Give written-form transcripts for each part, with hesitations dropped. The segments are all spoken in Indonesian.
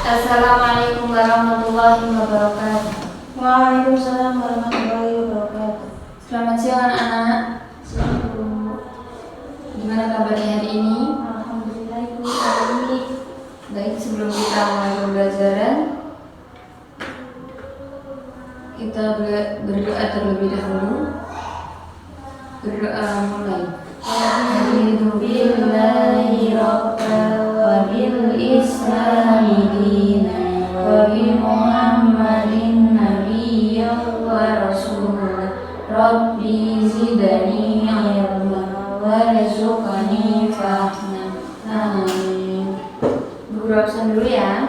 Assalamualaikum warahmatullahi wabarakatuh. Waalaikumsalam warahmatullahi wabarakatuh. Selamat siang anak-anak. Siang Bu. Gimana kabarnya hari ini? Alhamdulillah Ibu baik. Baik, sebelum kita mulai pembelajaran, kita berdoa terlebih dahulu. Berdoa mulai. A'udzu billahi rabbal wa bil islami dinan wa bi Muhammadin nabiyyan wa rasulan. Rabbi zidni ilman warzuqni fahman. Amin. Guru absen dulu ya.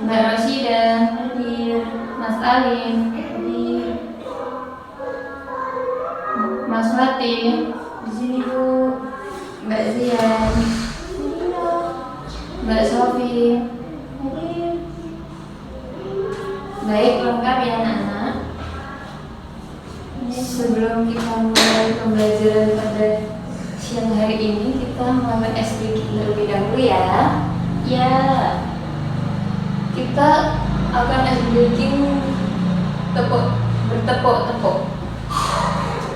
Mbak Rosida Hadir. Mas Alim, Hadir. Mas Fatih, Di sini Bu. Mbak Zian, Mbak Sofi. Hadir. Baik, lengkap ya anak-anak. Sebelum kita mulai pembelajaran pada siang hari ini, kita melakukan SBQ terlebih dahulu ya. Ya, kita akan SBQ bertepuk-tepuk.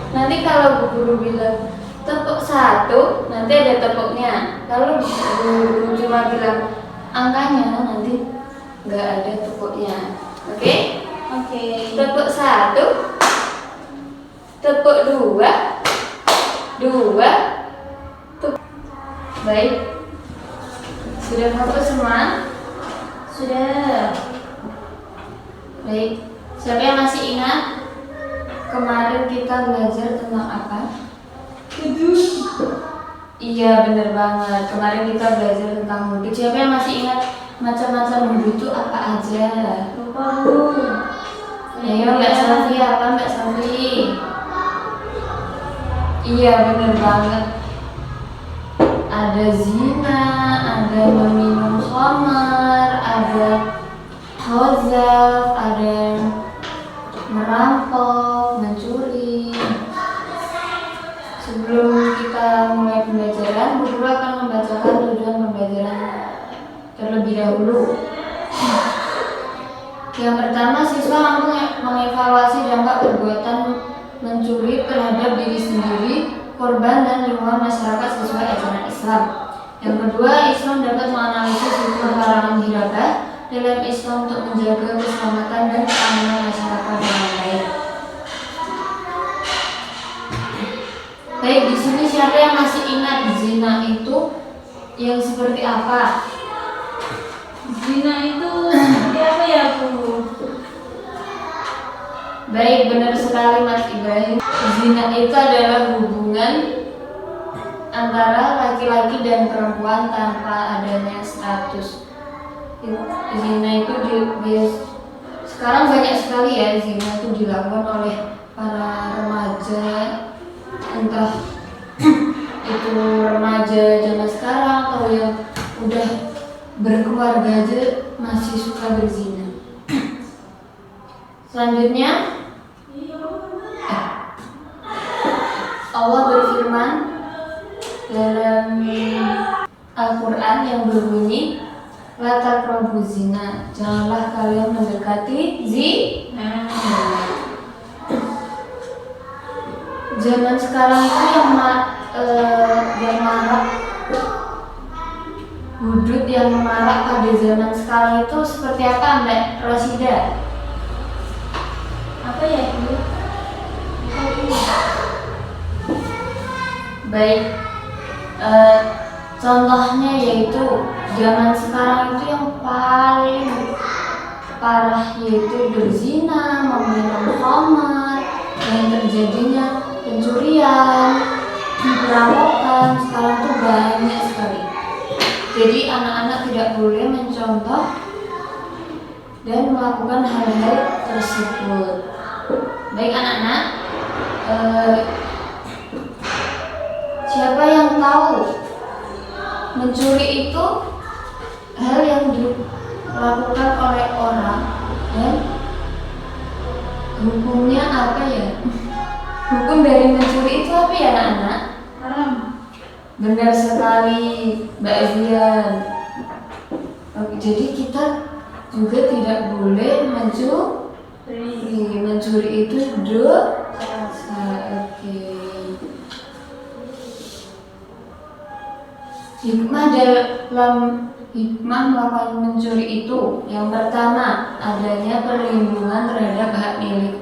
Nanti kalau Bu Guru bilang tepuk satu, nanti ada tepuknya. Kalau Bu Guru cuma bilang angkanya, nanti nggak ada tepuknya. Oke? Oke. Tepuk satu, tepuk dua, tepuk. Baik. Sudah hafal semua? Sudah. Baik. Siapa yang masih ingat kemarin kita belajar tentang apa? Wudhu. Iya, benar banget. Kemarin kita belajar tentang wudhu. Siapa yang masih ingat macam-macam wudhu itu apa aja? Lupa Bu. Ayo Mbak Safi, apa Mbak Safi? Iya, benar banget. Ada zina, ada meminum khamar, ada khozaf, ada merampok, mencuri. Sebelum kita mulai pembelajaran, Bu Guru akan membacakan tujuan pembelajaran terlebih dahulu. Yang pertama, siswa mampu mengevaluasi dampak perbuatan mencuri terhadap diri sendiri, korban, dan lingkungan masyarakat sesuai ajaran Islam. Yang kedua, Islam dapat menganalisis hukum larangan hirabah dalam Islam untuk menjaga keselamatan dan keamanan masyarakat yang lain. Baik, di sini siapa yang masih ingat zina itu yang seperti apa? Zina itu seperti apa ya Bu? Baik, benar sekali Mas Ibrahim. Zina itu adalah hubungan antara laki-laki dan perempuan tanpa adanya status. Zina itu sekarang banyak sekali ya, zina itu dilakukan oleh para remaja, entah itu remaja zaman sekarang atau yang udah berkeluarga aja masih suka berzina. Selanjutnya, Allah berfirman dalam Al-Quran yang berbunyi, la taqrabu zina, janganlah kalian mendekati zina. Zaman sekarang itu yang marak, hudud yang marak pada zaman sekarang itu seperti apa Mbak Rosida? Apa ya Bu? Baik, contohnya yaitu zaman sekarang itu yang paling parah yaitu berzina, meminum khamar, dan terjadinya pencurian, perampokan. Sekarang tuh banyak sekali. Jadi anak-anak tidak boleh mencontoh dan melakukan hal-hal tersebut. Baik anak-anak, siapa yang tahu mencuri itu hal yang dilakukan oleh orang dan hukumnya apa ya? Hukum dari mencuri itu apa ya anak-anak? Haram. Benar sekali Mbak Zian. Oke, jadi kita juga tidak boleh mencuri. Mencuri itu dosa. Oke. Hikmah melakukan mencuri itu, yang pertama, adanya perlindungan terhadap hak milik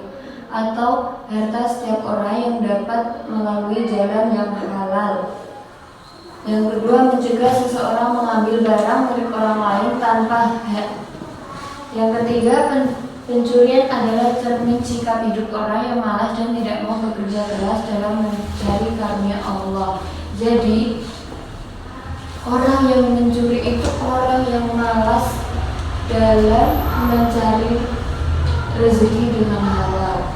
atau harta setiap orang yang dapat melalui jalan yang halal. Yang kedua, mencegah seseorang mengambil barang milik orang lain tanpa hak. Yang ketiga, pencurian adalah cermin sikap hidup orang yang malas dan tidak mau bekerja keras dalam mencari karunia Allah. Jadi, orang yang mencuri itu orang yang malas dalam mencari rezeki dengan halal.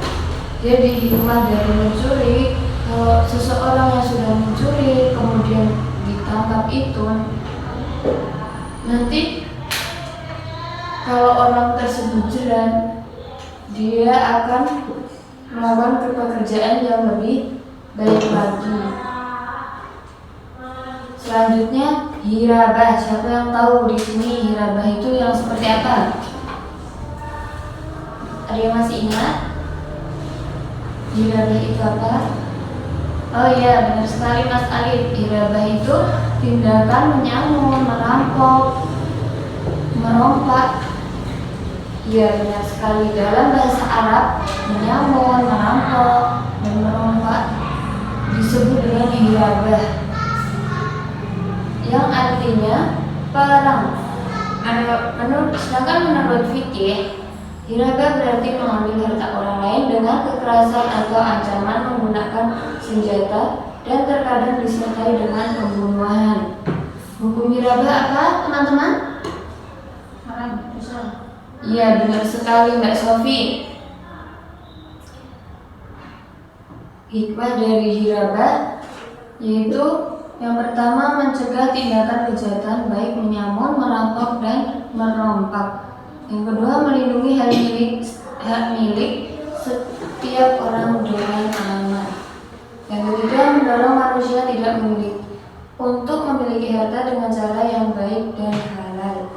Jadi hikmah dari mencuri, kalau seseorang yang sudah mencuri kemudian ditangkap itu, nanti kalau orang tersebut jerah, dia akan melakukan pekerjaan yang lebih baik lagi. Selanjutnya, hirabah. Siapa yang tahu di sini hirabah itu yang seperti apa? Ada yang masih ingat? Hirabah itu apa? Oh iya, benar sekali Mas Alif. Hirabah itu tindakan menyamun, merampok, merompak. Iya, benar sekali. Dalam bahasa Arab, menyamun, merampok, dan merompak disebut dengan hirabah, yang artinya perang. Sedangkan menurut fikih, hirabah berarti mengambil harta orang lain dengan kekerasan atau ancaman menggunakan senjata dan terkadang disertai dengan pembunuhan. Hukum hirabah apa, teman-teman? Haram, dosa. Iya, benar sekali Mbak Sofi. Hikmah dari hirabah yaitu yang pertama, mencegah tindakan kejahatan baik menyamun, merampok, dan merompak. Yang kedua, melindungi hak milik setiap orang dengan aman. Yang ketiga, mendorong manusia tidak memiliki untuk memiliki harta dengan cara yang baik dan halal.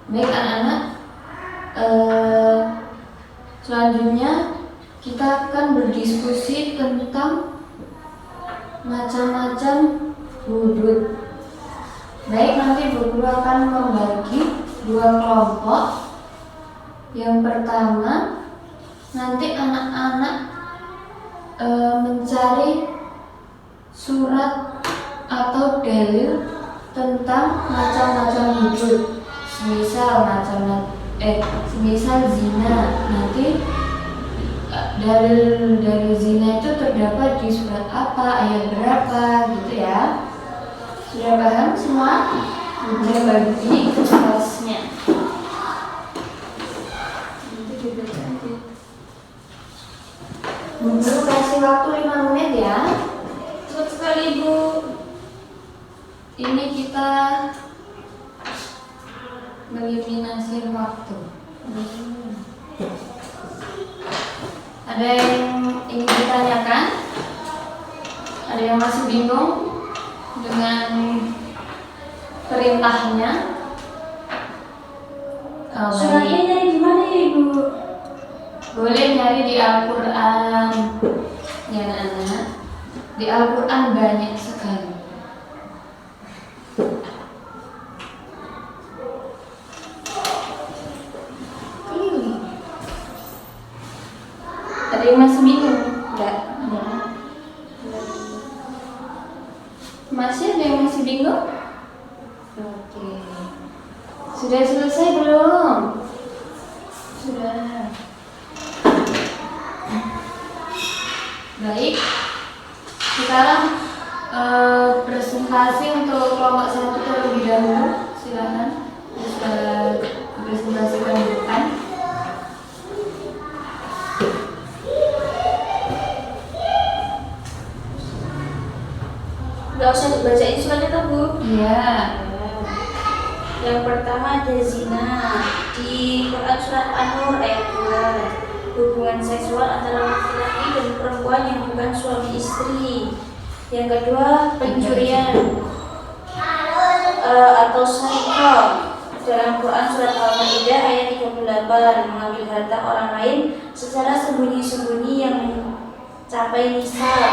Baik anak-anak, selanjutnya kita akan berdiskusi tentang macam-macam hudud. Baik, nanti Bu Guru akan membagi dua kelompok. Yang pertama, nanti anak-anak mencari surat atau dalil tentang macam-macam hudud. Semisal zina, nanti dalil dari zina itu terdapat di surat apa, ayat berapa, gitu ya. Sudah paham semua? Sudah bagi kelasnya. Guru kasih waktu 5 menit ya. Cepat sekali Bu. Ini kita meliminasi waktu. Ada yang ingin ditanyakan? Ada yang masih bingung dengan perintahnya? Suratnya dari gimana ya Ibu? Boleh nyari di Al-Quran. Ya anak-anak, di Al-Quran banyak sekali. Ada yang masih bingung? Enggak? Masih ada yang masih bingung? Oke. Sudah selesai belum? Sudah. Baik. Sekarang presentasi untuk kelompok 1 terlebih dahulu. Silakan bisa presentasikan di depan. Gak usah dibacain suratnya kan Bu? Iya. Yang pertama ada zina. Di Quran surat An-Nur ayat 2, hubungan seksual antara laki-laki dan perempuan yang bukan suami istri. Yang kedua, pencurian atau syarikat. dalam Quran surat Al-Maidah ayat 38, mengambil harta orang lain secara sembunyi-sembunyi yang mencapai nisab.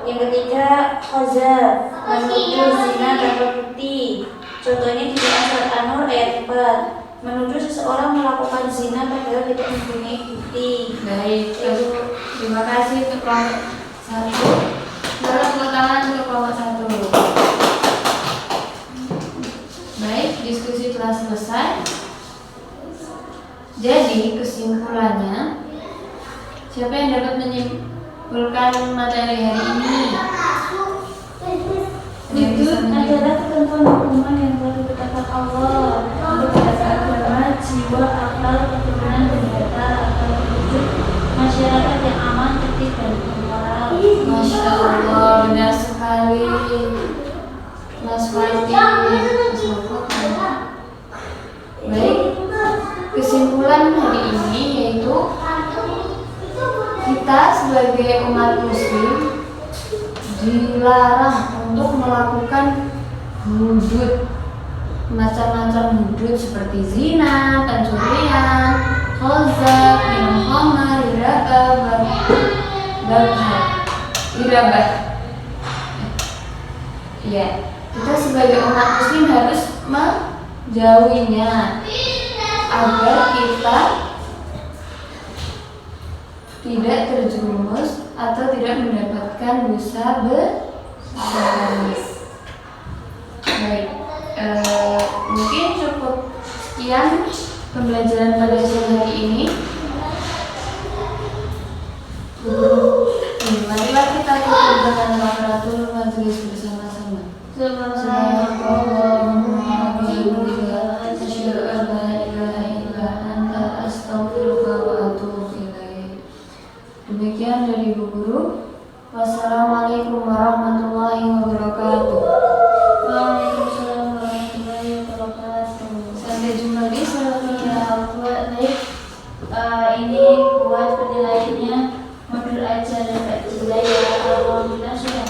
Yang ketiga, qazaf, menuduh zina tanpa bukti. Contohnya di Quran surat An-Nur ayat 4, menuduh seseorang melakukan zina padahal tidak mempunyai bukti. Baik, terima kasih untuk kelompok 1. Salam tepuk tangan untuk kelompok 1. Baik, diskusi telah selesai. Jadi kesimpulannya, siapa yang dapat menyimpulkan materi hari ini? Itu adalah ketentuan hukuman yang telah ditetapkan Allah untuk dasar agama, jiwa, akal, keturunan, dan data akan menuju masyarakat yang aman, tertib, dan moral. Masya Allah, benar sekali Mas Fatih. Baik, kesimpulan hari ini yaitu kita sebagai umat muslim dilarang untuk melakukan hudud, macam-macam hudud seperti zina, pencurian, khazaf, minum khamar, hirabah. Ya, kita sebagai umat muslim harus menjauhinya agar kita tidak terjerumus atau tidak mendapatkan dosa besar. Baik, mungkin cukup sekian pembelajaran pada sore hari ini. Marilah kita tutup dengan kafaratul majelis bersama-sama. Subhanallahumma wa bihamdika asyhadu an la ilaha illa anta astaghfiruka wa atubu ilaik. Demikian dari Bu Guru. Wassalamualaikum warahmatullahi wabarakatuh. Waalaikumsalam warahmatullahi wabarakatuh. Sampai jumpa di selanjutnya. Ini buat penilaiannya modul ajar dan ya alhamdulillah sudah